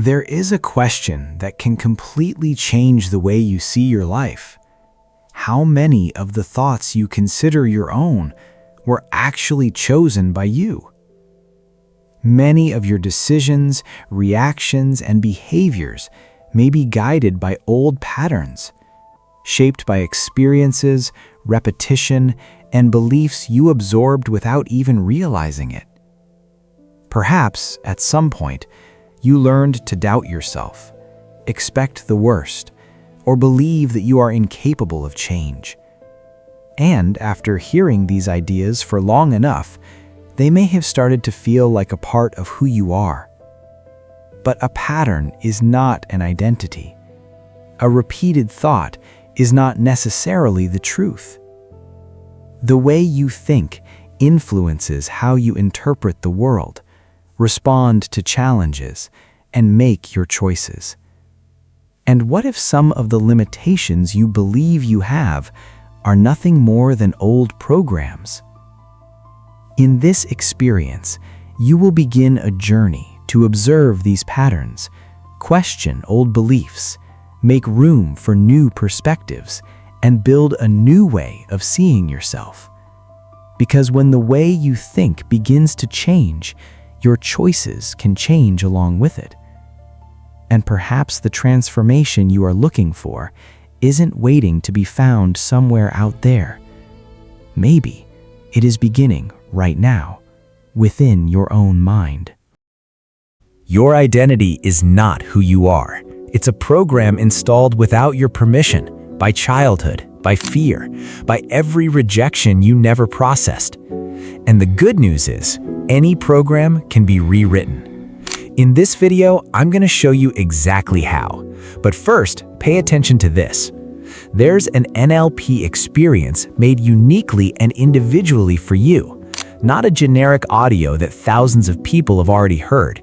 There is a question that can completely change the way you see your life. How many of the thoughts you consider your own were actually chosen by you? Many of your decisions, reactions, and behaviors may be guided by old patterns, shaped by experiences, repetition, and beliefs you absorbed without even realizing it. Perhaps, at some point, you learned to doubt yourself, expect the worst, or believe that you are incapable of change. And after hearing these ideas for long enough, they may have started to feel like a part of who you are. But a pattern is not an identity. A repeated thought is not necessarily the truth. The way you think influences how you interpret the world, respond to challenges, and make your choices. And what if some of the limitations you believe you have are nothing more than old programs? In this experience, you will begin a journey to observe these patterns, question old beliefs, make room for new perspectives, and build a new way of seeing yourself. Because when the way you think begins to change, your choices can change along with it. And perhaps the transformation you are looking for isn't waiting to be found somewhere out there. Maybe it is beginning right now, within your own mind. Your identity is not who you are. It's a program installed without your permission, by childhood, by fear, by every rejection you never processed. And the good news is, any program can be rewritten. In this video, I'm going to show you exactly how. But first, pay attention to this. There's an NLP experience made uniquely and individually for you, not a generic audio that thousands of people have already heard.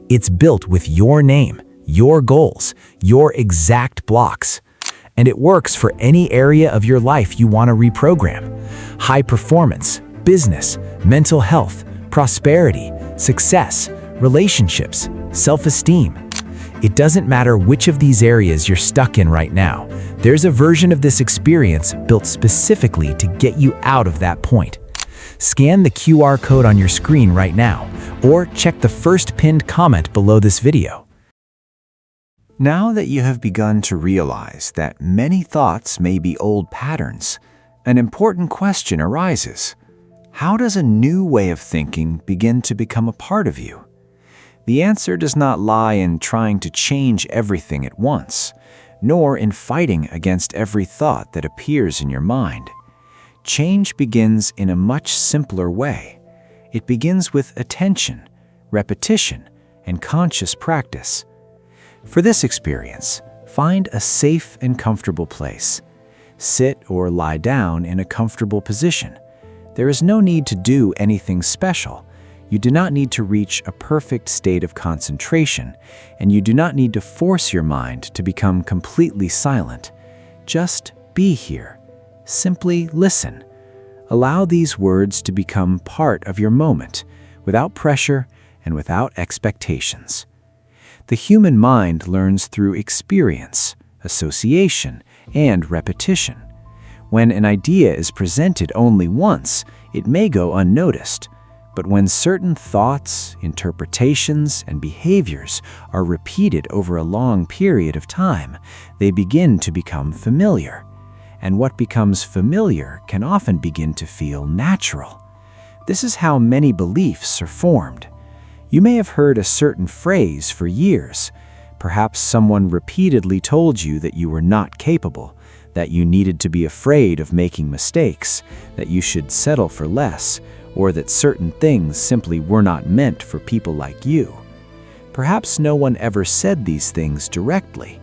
It's built with your name, your goals, your exact blocks. And it works for any area of your life you want to reprogram. High performance, business, mental health, prosperity, success, relationships, self-esteem. It doesn't matter which of these areas you're stuck in right now. There's a version of this experience built specifically to get you out of that point. Scan the QR code on your screen right now, or check the first pinned comment below this video. Now that you have begun to realize that many thoughts may be old patterns, an important question arises. How does a new way of thinking begin to become a part of you? The answer does not lie in trying to change everything at once, nor in fighting against every thought that appears in your mind. Change begins in a much simpler way. It begins with attention, repetition, and conscious practice. For this experience, find a safe and comfortable place. Sit or lie down in a comfortable position. There is no need to do anything special. You do not need to reach a perfect state of concentration, and you do not need to force your mind to become completely silent. Just be here. Simply listen. Allow these words to become part of your moment, without pressure and without expectations. The human mind learns through experience, association, and repetition. When an idea is presented only once, it may go unnoticed. But when certain thoughts, interpretations, and behaviors are repeated over a long period of time, they begin to become familiar. And what becomes familiar can often begin to feel natural. This is how many beliefs are formed. You may have heard a certain phrase for years. Perhaps someone repeatedly told you that you were not capable, that you needed to be afraid of making mistakes, that you should settle for less, or that certain things simply were not meant for people like you. Perhaps no one ever said these things directly.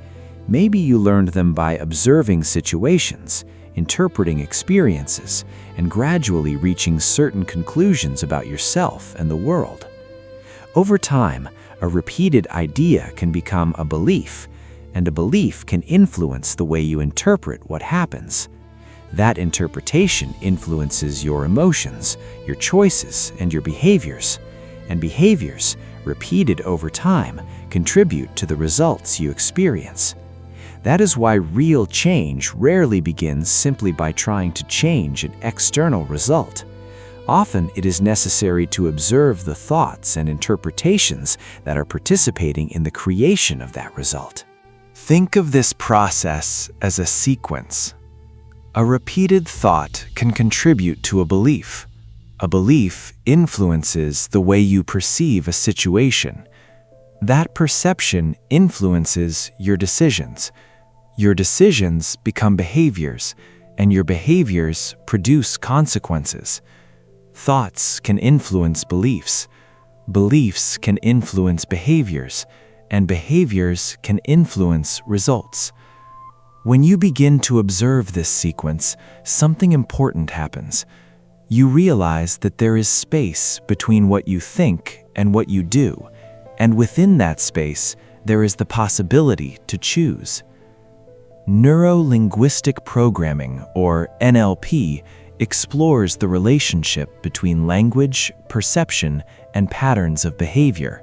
Maybe you learned them by observing situations, interpreting experiences, and gradually reaching certain conclusions about yourself and the world. Over time, a repeated idea can become a belief, and a belief can influence the way you interpret what happens. That interpretation influences your emotions, your choices, and your behaviors. And behaviors, repeated over time, contribute to the results you experience. That is why real change rarely begins simply by trying to change an external result. Often it is necessary to observe the thoughts and interpretations that are participating in the creation of that result. Think of this process as a sequence. A repeated thought can contribute to a belief. A belief influences the way you perceive a situation. That perception influences your decisions. Your decisions become behaviors, and your behaviors produce consequences. Thoughts can influence beliefs. Beliefs can influence behaviors, and behaviors can influence results. When you begin to observe this sequence, something important happens. You realize that there is space between what you think and what you do, and within that space, there is the possibility to choose. Neuro-linguistic programming, or NLP, explores the relationship between language, perception, and patterns of behavior.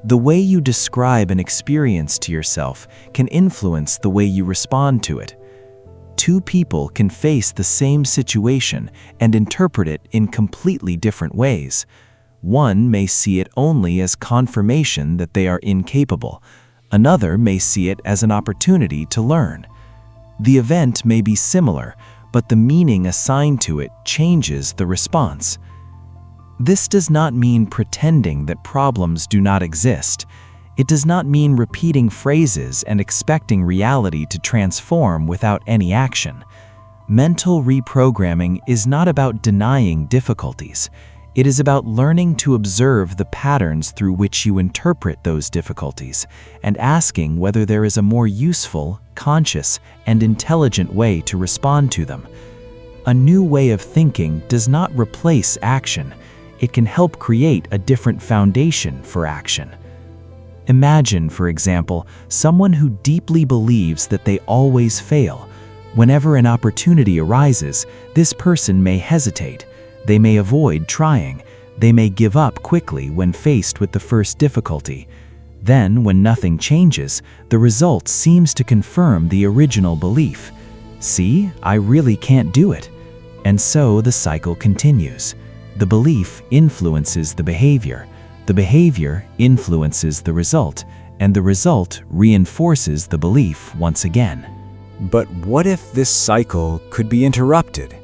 The way you describe an experience to yourself can influence the way you respond to it. Two people can face the same situation and interpret it in completely different ways. One may see it only as confirmation that they are incapable. Another may see it as an opportunity to learn. The event may be similar, but the meaning assigned to it changes the response. This does not mean pretending that problems do not exist. It does not mean repeating phrases and expecting reality to transform without any action. Mental reprogramming is not about denying difficulties. It is about learning to observe the patterns through which you interpret those difficulties and asking whether there is a more useful, conscious, and intelligent way to respond to them. A new way of thinking does not replace action. It can help create a different foundation for action. Imagine, for example, someone who deeply believes that they always fail. Whenever an opportunity arises, this person may hesitate. They may avoid trying. They may give up quickly when faced with the first difficulty. Then, when nothing changes, the result seems to confirm the original belief. See, I really can't do it. And so the cycle continues. The belief influences the behavior influences the result, and the result reinforces the belief once again. But what if this cycle could be interrupted?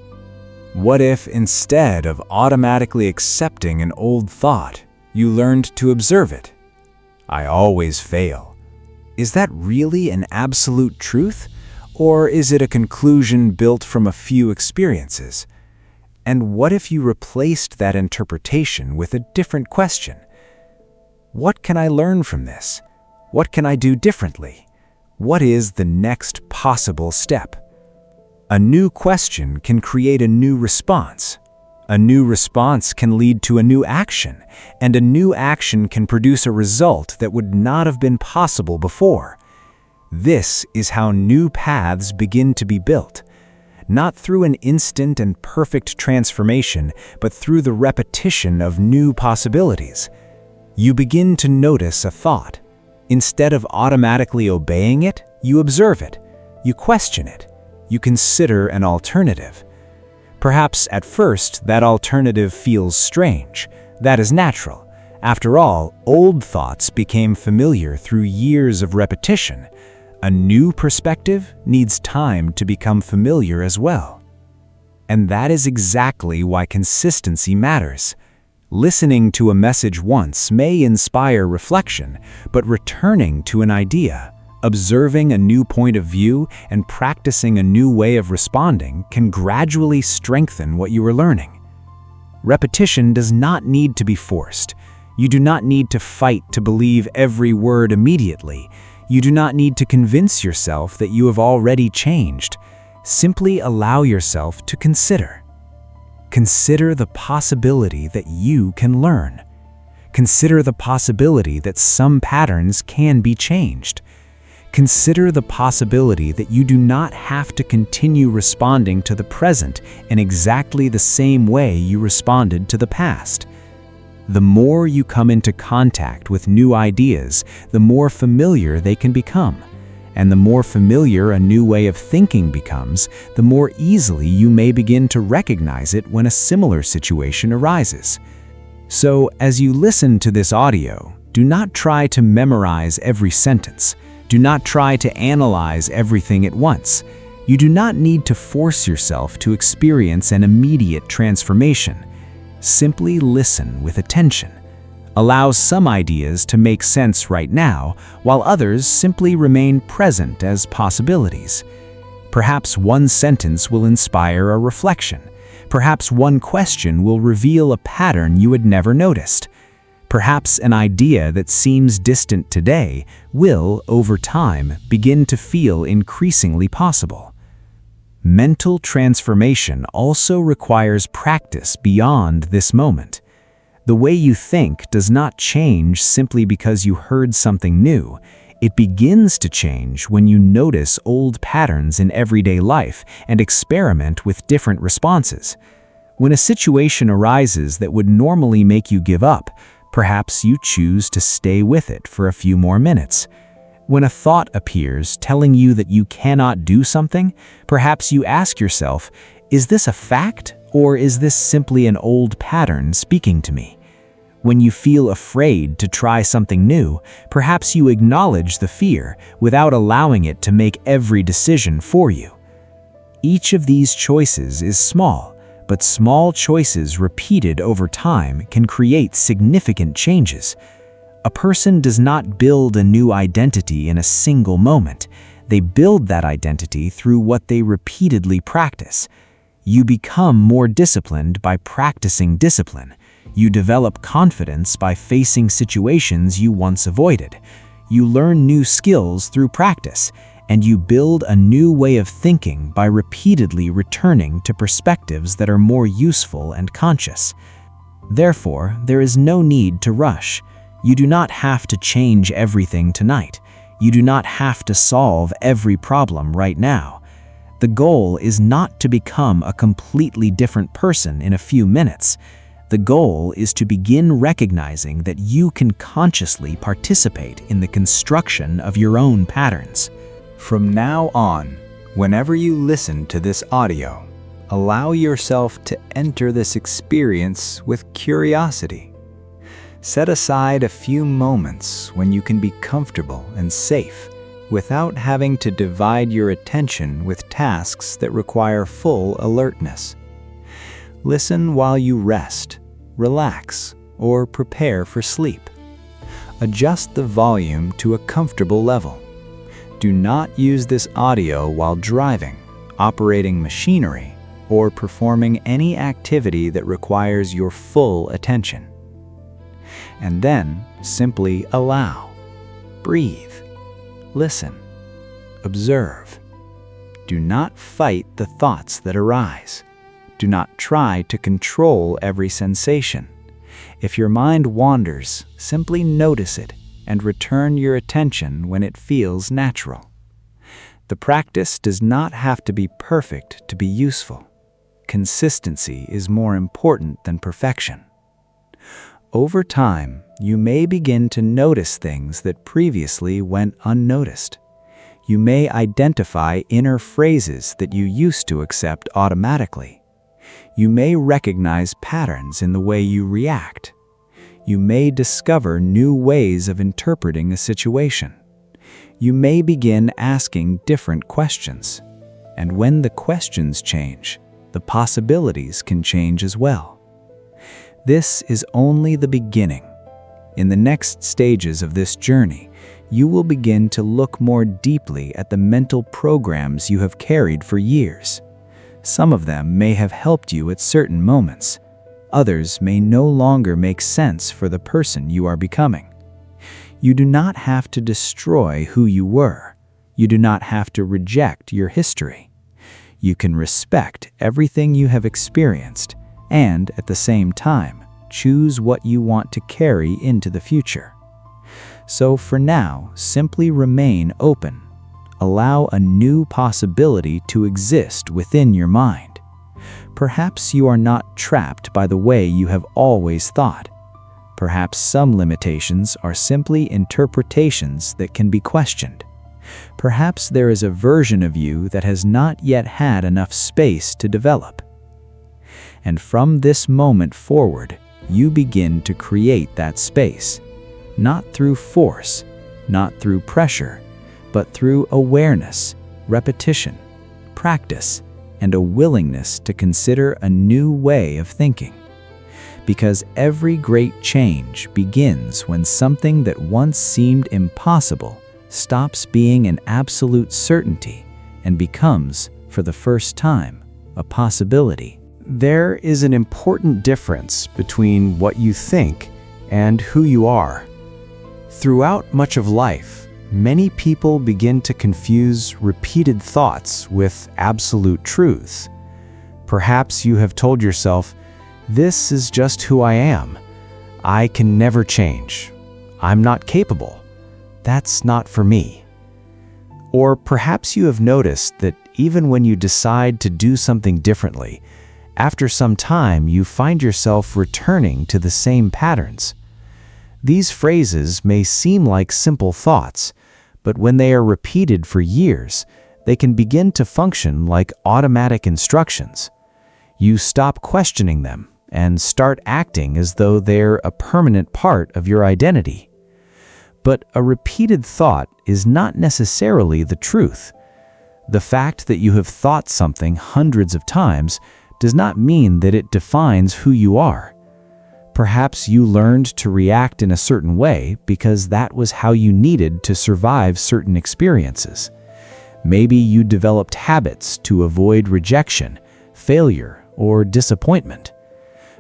What if instead of automatically accepting an old thought, you learned to observe it? I always fail. Is that really an absolute truth? Or is it a conclusion built from a few experiences? And what if you replaced that interpretation with a different question? What can I learn from this? What can I do differently? What is the next possible step? A new question can create a new response. A new response can lead to a new action, and a new action can produce a result that would not have been possible before. This is how new paths begin to be built, not through an instant and perfect transformation, but through the repetition of new possibilities. You begin to notice a thought. Instead of automatically obeying it, you observe it. You question it. You consider an alternative. Perhaps at first that alternative feels strange. That is natural. After all, old thoughts became familiar through years of repetition. A new perspective needs time to become familiar as well. And that is exactly why consistency matters. Listening to a message once may inspire reflection, but returning to an idea, observing a new point of view, and practicing a new way of responding can gradually strengthen what you are learning. Repetition does not need to be forced. You do not need to fight to believe every word immediately. You do not need to convince yourself that you have already changed. Simply allow yourself to consider. Consider the possibility that you can learn. Consider the possibility that some patterns can be changed. Consider the possibility that you do not have to continue responding to the present in exactly the same way you responded to the past. The more you come into contact with new ideas, the more familiar they can become. And the more familiar a new way of thinking becomes, the more easily you may begin to recognize it when a similar situation arises. So, as you listen to this audio, do not try to memorize every sentence. Do not try to analyze everything at once. You do not need to force yourself to experience an immediate transformation. Simply listen with attention. Allow some ideas to make sense right now, while others simply remain present as possibilities. Perhaps one sentence will inspire a reflection. Perhaps one question will reveal a pattern you had never noticed. Perhaps an idea that seems distant today will, over time, begin to feel increasingly possible. Mental transformation also requires practice beyond this moment. The way you think does not change simply because you heard something new. It begins to change when you notice old patterns in everyday life and experiment with different responses. When a situation arises that would normally make you give up, perhaps you choose to stay with it for a few more minutes. When a thought appears telling you that you cannot do something, perhaps you ask yourself, is this a fact, or is this simply an old pattern speaking to me? When you feel afraid to try something new, perhaps you acknowledge the fear without allowing it to make every decision for you. Each of these choices is small, but small choices repeated over time can create significant changes. A person does not build a new identity in a single moment. They build that identity through what they repeatedly practice. You become more disciplined by practicing discipline. You develop confidence by facing situations you once avoided. You learn new skills through practice, and you build a new way of thinking by repeatedly returning to perspectives that are more useful and conscious. Therefore, there is no need to rush. You do not have to change everything tonight. You do not have to solve every problem right now. The goal is not to become a completely different person in a few minutes. The goal is to begin recognizing that you can consciously participate in the construction of your own patterns. From now on, whenever you listen to this audio, allow yourself to enter this experience with curiosity. Set aside a few moments when you can be comfortable and safe without having to divide your attention with tasks that require full alertness. Listen while you rest, relax, or prepare for sleep. Adjust the volume to a comfortable level. Do not use this audio while driving, operating machinery, or performing any activity that requires your full attention. And then simply allow. Breathe. Listen. Observe. Do not fight the thoughts that arise. Do not try to control every sensation. If your mind wanders, simply notice it and return your attention when it feels natural. The practice does not have to be perfect to be useful. Consistency is more important than perfection. Over time, you may begin to notice things that previously went unnoticed. You may identify inner phrases that you used to accept automatically. You may recognize patterns in the way you react. You may discover new ways of interpreting a situation. You may begin asking different questions. And when the questions change, the possibilities can change as well. This is only the beginning. In the next stages of this journey, you will begin to look more deeply at the mental programs you have carried for years. Some of them may have helped you at certain moments. Others may no longer make sense for the person you are becoming. You do not have to destroy who you were. You do not have to reject your history. You can respect everything you have experienced and, at the same time, choose what you want to carry into the future. So for now, simply remain open. Allow a new possibility to exist within your mind. Perhaps you are not trapped by the way you have always thought. Perhaps some limitations are simply interpretations that can be questioned. Perhaps there is a version of you that has not yet had enough space to develop. And from this moment forward, you begin to create that space, not through force, not through pressure, but through awareness, repetition, practice, and a willingness to consider a new way of thinking. Because every great change begins when something that once seemed impossible stops being an absolute certainty and becomes, for the first time, a possibility. There is an important difference between what you think and who you are. Throughout much of life, many people begin to confuse repeated thoughts with absolute truths. Perhaps you have told yourself, "This is just who I am. I can never change. I'm not capable. That's not for me." Or perhaps you have noticed that even when you decide to do something differently, after some time you find yourself returning to the same patterns. These phrases may seem like simple thoughts, but when they are repeated for years, they can begin to function like automatic instructions. You stop questioning them and start acting as though they're a permanent part of your identity. But a repeated thought is not necessarily the truth. The fact that you have thought something hundreds of times does not mean that it defines who you are. Perhaps you learned to react in a certain way because that was how you needed to survive certain experiences. Maybe you developed habits to avoid rejection, failure, or disappointment.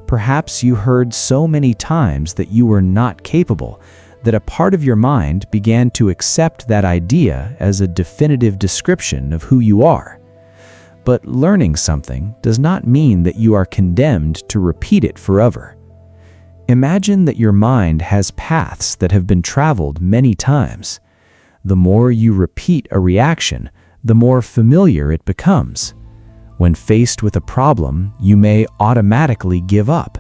Perhaps you heard so many times that you were not capable that a part of your mind began to accept that idea as a definitive description of who you are. But learning something does not mean that you are condemned to repeat it forever. Imagine that your mind has paths that have been traveled many times. The more you repeat a reaction, the more familiar it becomes. When faced with a problem, you may automatically give up.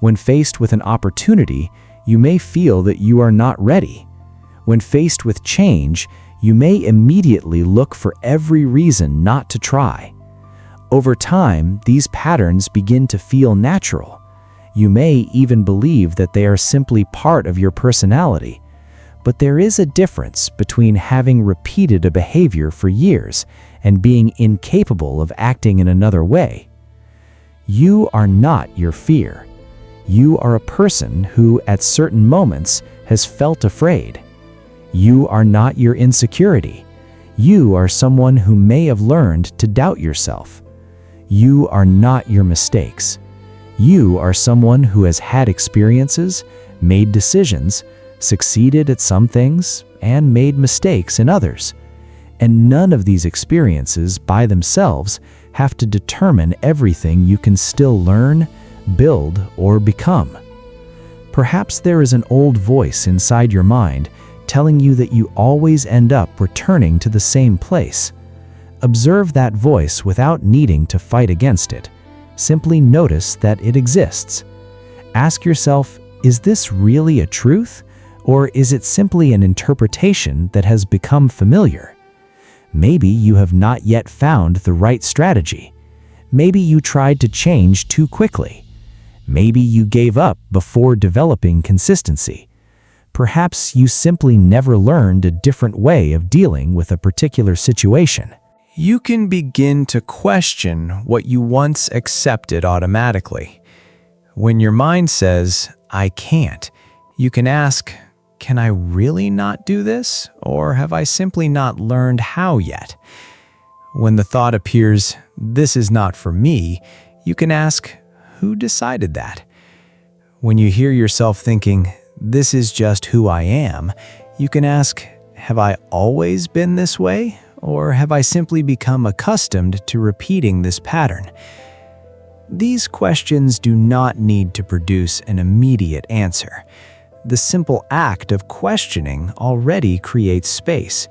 When faced with an opportunity, you may feel that you are not ready. When faced with change, you may immediately look for every reason not to try. Over time, these patterns begin to feel natural. You may even believe that they are simply part of your personality. But there is a difference between having repeated a behavior for years and being incapable of acting in another way. You are not your fear. You are a person who, at certain moments, has felt afraid. You are not your insecurity. You are someone who may have learned to doubt yourself. You are not your mistakes. You are someone who has had experiences, made decisions, succeeded at some things, and made mistakes in others. And none of these experiences by themselves have to determine everything you can still learn, build, or become. Perhaps there is an old voice inside your mind telling you that you always end up returning to the same place. Observe that voice without needing to fight against it. Simply notice that it exists. Ask yourself, is this really a truth? Or is it simply an interpretation that has become familiar? Maybe you have not yet found the right strategy. Maybe you tried to change too quickly. Maybe you gave up before developing consistency. Perhaps you simply never learned a different way of dealing with a particular situation. You can begin to question what you once accepted automatically. When your mind says, "I can't," you can ask, "Can I really not do this? Or have I simply not learned how yet?" When the thought appears, "This is not for me," you can ask, "Who decided that?" When you hear yourself thinking, "This is just who I am," you can ask, "Have I always been this way? Or have I simply become accustomed to repeating this pattern?" These questions do not need to produce an immediate answer. The simple act of questioning already creates space.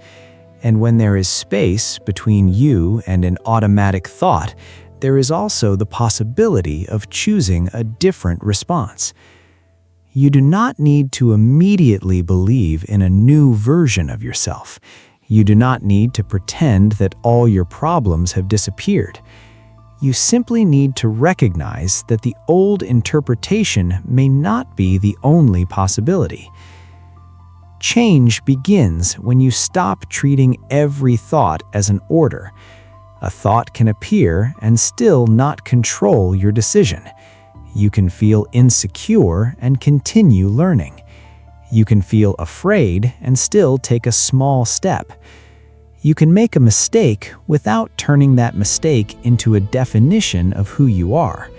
And when there is space between you and an automatic thought, there is also the possibility of choosing a different response. You do not need to immediately believe in a new version of yourself. You do not need to pretend that all your problems have disappeared. You simply need to recognize that the old interpretation may not be the only possibility. Change begins when you stop treating every thought as an order. A thought can appear and still not control your decision. You can feel insecure and continue learning. You can feel afraid and still take a small step. You can make a mistake without turning that mistake into a definition of who you are.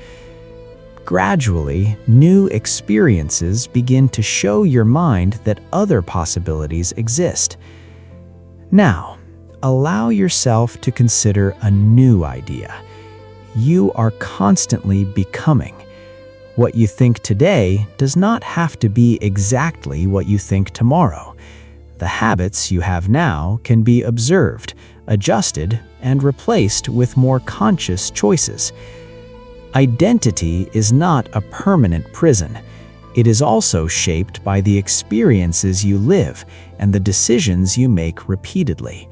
Gradually, new experiences begin to show your mind that other possibilities exist. Now, allow yourself to consider a new idea. You are constantly becoming. What you think today does not have to be exactly what you think tomorrow. The habits you have now can be observed, adjusted, and replaced with more conscious choices. Identity is not a permanent prison. It is also shaped by the experiences you live and the decisions you make repeatedly.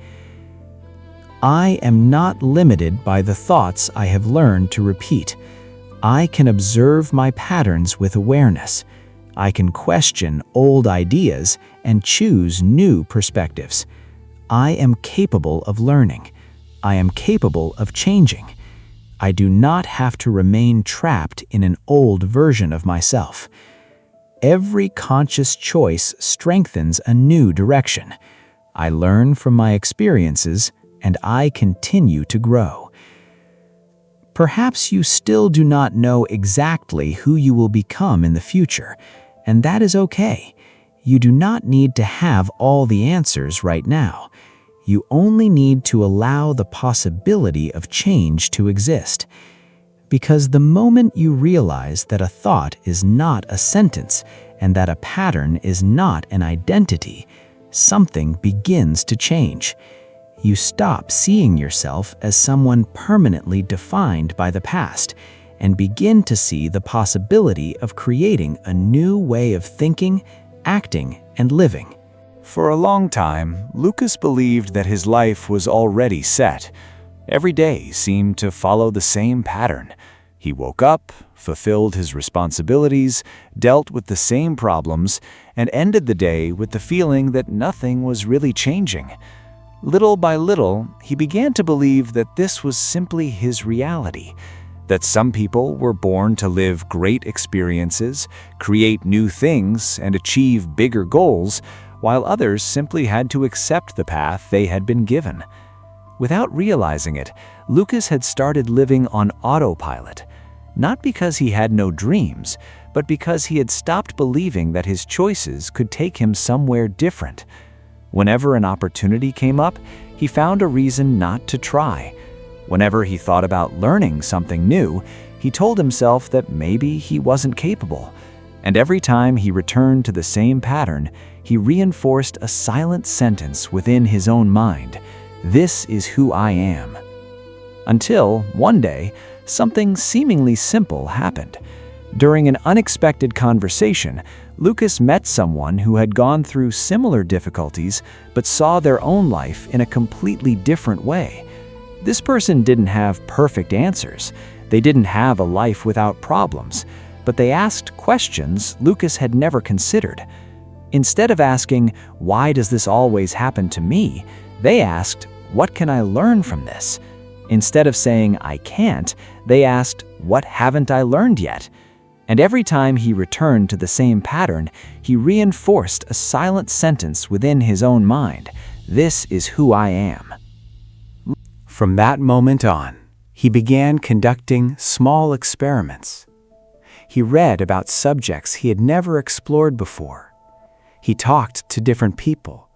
I am not limited by the thoughts I have learned to repeat. I can observe my patterns with awareness. I can question old ideas and choose new perspectives. I am capable of learning. I am capable of changing. I do not have to remain trapped in an old version of myself. Every conscious choice strengthens a new direction. I learn from my experiences, and I continue to grow. Perhaps you still do not know exactly who you will become in the future, and that is okay. You do not need to have all the answers right now. You only need to allow the possibility of change to exist. Because the moment you realize that a thought is not a sentence and that a pattern is not an identity, something begins to change. You stop seeing yourself as someone permanently defined by the past and begin to see the possibility of creating a new way of thinking, acting, and living. For a long time, Lucas believed that his life was already set. Every day seemed to follow the same pattern. He woke up, fulfilled his responsibilities, dealt with the same problems, and ended the day with the feeling that nothing was really changing. Little by little, he began to believe that this was simply his reality, that some people were born to live great experiences, create new things, and achieve bigger goals, while others simply had to accept the path they had been given. Without realizing it, Lucas had started living on autopilot, not because he had no dreams, but because he had stopped believing that his choices could take him somewhere different. Whenever an opportunity came up, he found a reason not to try. Whenever he thought about learning something new, he told himself that maybe he wasn't capable. And every time he returned to the same pattern, he reinforced a silent sentence within his own mind: "This is who I am." Until, one day, something seemingly simple happened. During an unexpected conversation, Lucas met someone who had gone through similar difficulties but saw their own life in a completely different way. This person didn't have perfect answers. They didn't have a life without problems, but they asked questions Lucas had never considered. Instead of asking, "Why does this always happen to me?" they asked, "What can I learn from this?" Instead of saying, "I can't," they asked, "What haven't I learned yet?" And every time he returned to the same pattern, he reinforced a silent sentence within his own mind: "This is who I am." From that moment on, he began conducting small experiments. He read about subjects he had never explored before. He talked to different people.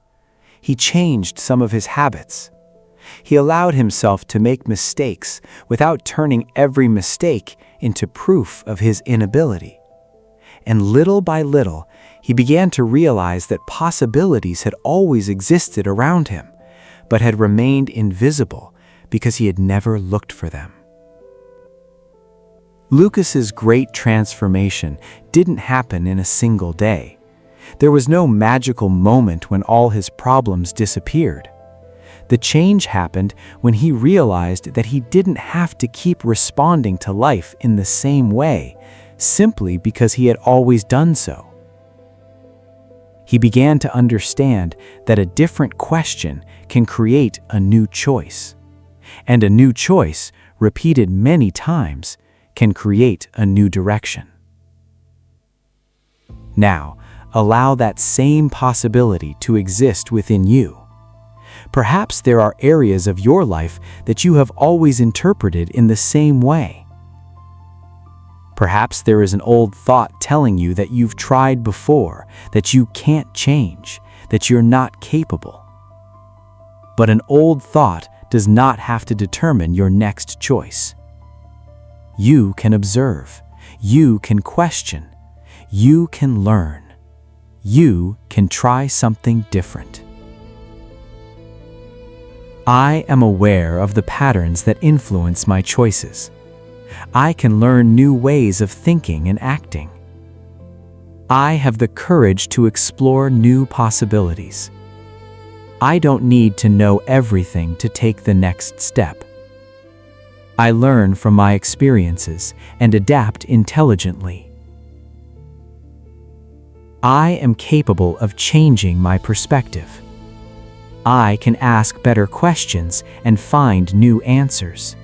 He changed some of his habits. He allowed himself to make mistakes without turning every mistake into proof of his inability. And little by little, he began to realize that possibilities had always existed around him, but had remained invisible because he had never looked for them. Lucas's great transformation didn't happen in a single day. There was no magical moment when all his problems disappeared. The change happened when he realized that he didn't have to keep responding to life in the same way, simply because he had always done so. He began to understand that a different question can create a new choice, and a new choice, repeated many times, can create a new direction. Now, allow that same possibility to exist within you. Perhaps there are areas of your life that you have always interpreted in the same way. Perhaps there is an old thought telling you that you've tried before, that you can't change, that you're not capable. But an old thought does not have to determine your next choice. You can observe, you can question, you can learn, you can try something different. I am aware of the patterns that influence my choices. I can learn new ways of thinking and acting. I have the courage to explore new possibilities. I don't need to know everything to take the next step. I learn from my experiences and adapt intelligently. I am capable of changing my perspective. I can ask better questions and find new answers.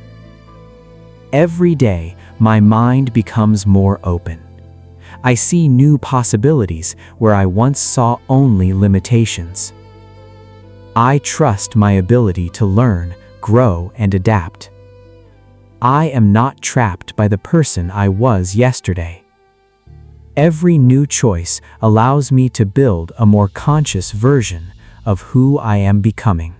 Every day, my mind becomes more open. I see new possibilities where I once saw only limitations. I trust my ability to learn, grow, and adapt. I am not trapped by the person I was yesterday. Every new choice allows me to build a more conscious version of who I am becoming.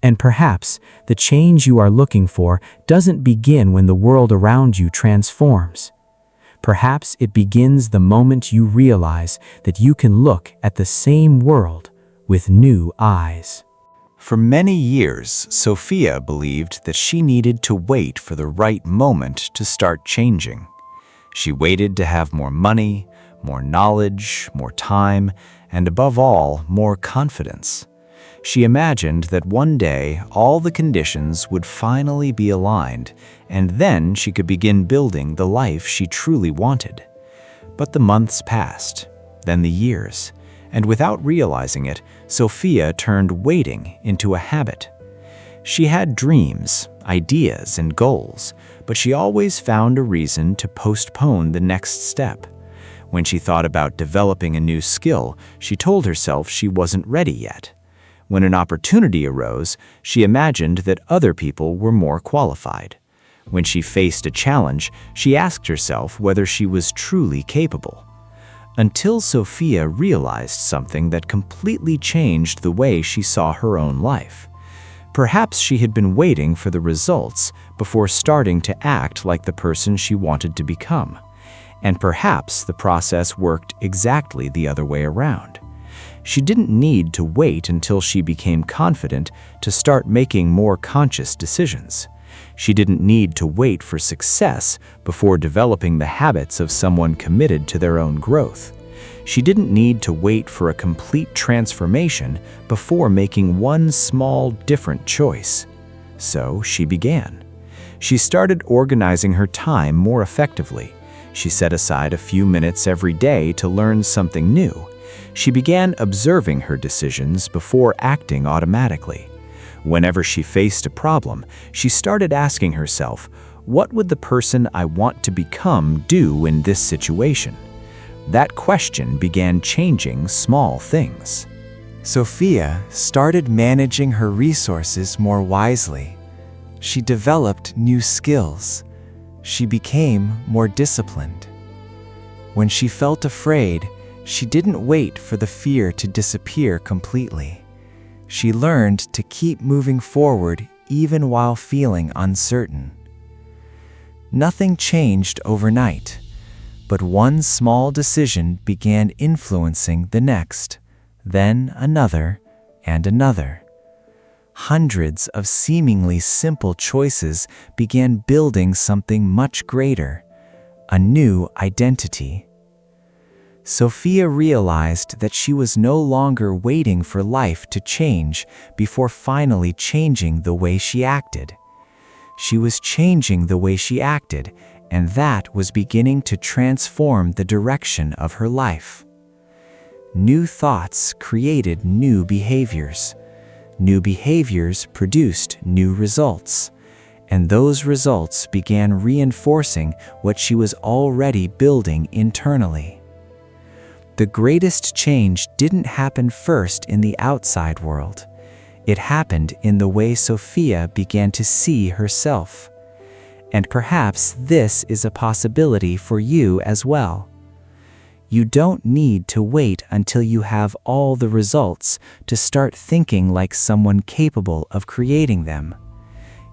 And perhaps the change you are looking for doesn't begin when the world around you transforms. Perhaps it begins the moment you realize that you can look at the same world with new eyes. For many years, Sophia believed that she needed to wait for the right moment to start changing. She waited to have more money, more knowledge, more time, and above all, more confidence. She imagined that one day all the conditions would finally be aligned, and then she could begin building the life she truly wanted. But the months passed, then the years, and without realizing it, Sophia turned waiting into a habit. She had dreams, ideas, and goals, but she always found a reason to postpone the next step. When she thought about developing a new skill, she told herself she wasn't ready yet. When an opportunity arose, she imagined that other people were more qualified. When she faced a challenge, she asked herself whether she was truly capable. Until Sophia realized something that completely changed the way she saw her own life. Perhaps she had been waiting for the results before starting to act like the person she wanted to become. And perhaps the process worked exactly the other way around. She didn't need to wait until she became confident to start making more conscious decisions. She didn't need to wait for success before developing the habits of someone committed to their own growth. She didn't need to wait for a complete transformation before making one small, different choice. So she began. She started organizing her time more effectively. She set aside a few minutes every day to learn something new. She began observing her decisions before acting automatically. Whenever she faced a problem, she started asking herself, what would the person I want to become do in this situation? That question began changing small things. Sophia started managing her resources more wisely. She developed new skills. She became more disciplined. When she felt afraid, she didn't wait for the fear to disappear completely. She learned to keep moving forward even while feeling uncertain. Nothing changed overnight, but one small decision began influencing the next, then another and another. Hundreds of seemingly simple choices began building something much greater, a new identity. Sophia realized that she was no longer waiting for life to change before finally changing the way she acted. She was changing the way she acted, and that was beginning to transform the direction of her life. New thoughts created new behaviors. New behaviors produced new results, and those results began reinforcing what she was already building internally. The greatest change didn't happen first in the outside world. It happened in the way Sophia began to see herself. And perhaps this is a possibility for you as well. You don't need to wait until you have all the results to start thinking like someone capable of creating them.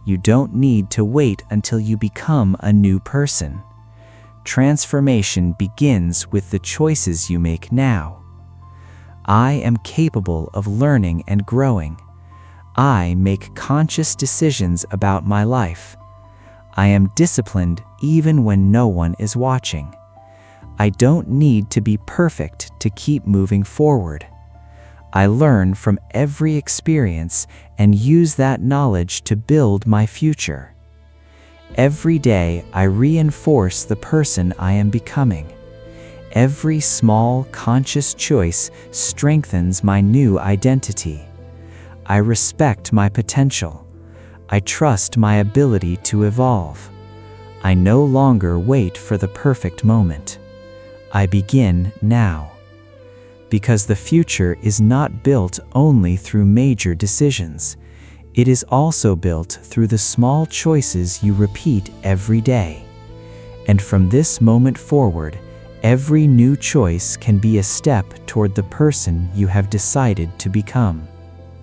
You don't need to wait until you become a new person. Transformation begins with the choices you make now. I am capable of learning and growing. I make conscious decisions about my life. I am disciplined even when no one is watching. I don't need to be perfect to keep moving forward. I learn from every experience and use that knowledge to build my future. Every day I reinforce the person I am becoming. Every small conscious choice strengthens my new identity. I respect my potential. I trust my ability to evolve. I no longer wait for the perfect moment. I begin now. Because the future is not built only through major decisions. It is also built through the small choices you repeat every day. And from this moment forward, every new choice can be a step toward the person you have decided to become.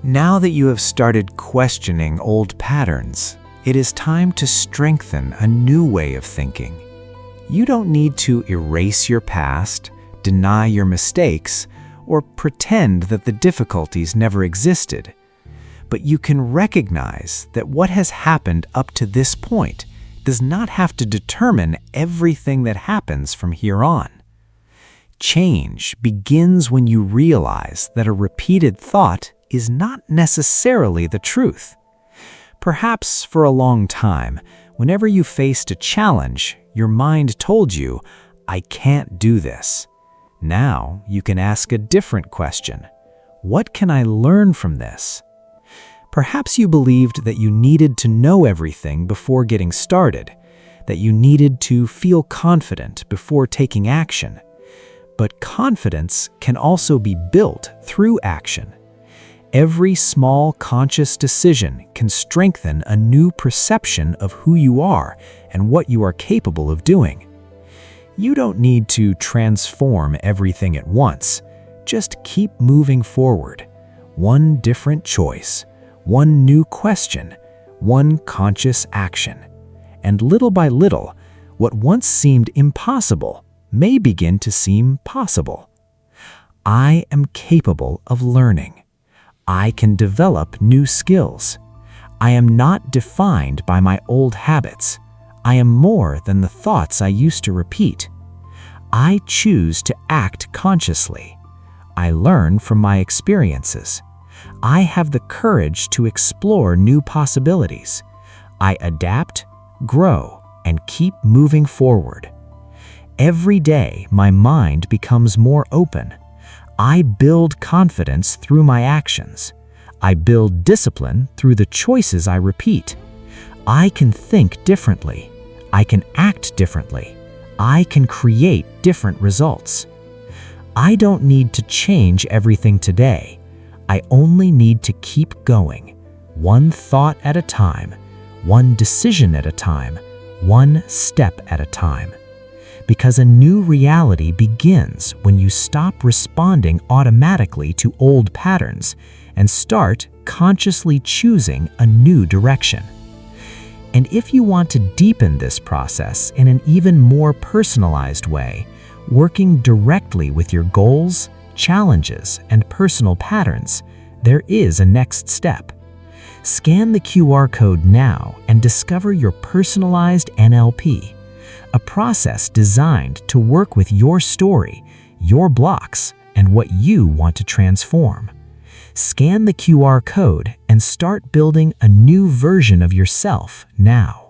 Now that you have started questioning old patterns, it is time to strengthen a new way of thinking. You don't need to erase your past, deny your mistakes, or pretend that the difficulties never existed. But you can recognize that what has happened up to this point does not have to determine everything that happens from here on. Change begins when you realize that a repeated thought is not necessarily the truth. Perhaps for a long time, whenever you faced a challenge, your mind told you, "I can't do this." Now you can ask a different question. What can I learn from this? Perhaps you believed that you needed to know everything before getting started, that you needed to feel confident before taking action. But confidence can also be built through action. Every small conscious decision can strengthen a new perception of who you are and what you are capable of doing. You don't need to transform everything at once. Just keep moving forward. One different choice, one new question, one conscious action. And little by little, what once seemed impossible may begin to seem possible. I am capable of learning. I can develop new skills. I am not defined by my old habits. I am more than the thoughts I used to repeat. I choose to act consciously. I learn from my experiences. I have the courage to explore new possibilities. I adapt, grow, and keep moving forward. Every day, my mind becomes more open. I build confidence through my actions. I build discipline through the choices I repeat. I can think differently. I can act differently. I can create different results. I don't need to change everything today. I only need to keep going, one thought at a time, one decision at a time, one step at a time. Because a new reality begins when you stop responding automatically to old patterns and start consciously choosing a new direction. And if you want to deepen this process in an even more personalized way, working directly with your goals, challenges, and personal patterns, there is a next step. Scan the QR code now and discover your personalized NLP, a process designed to work with your story, your blocks, and what you want to transform. Scan the QR code and start building a new version of yourself now.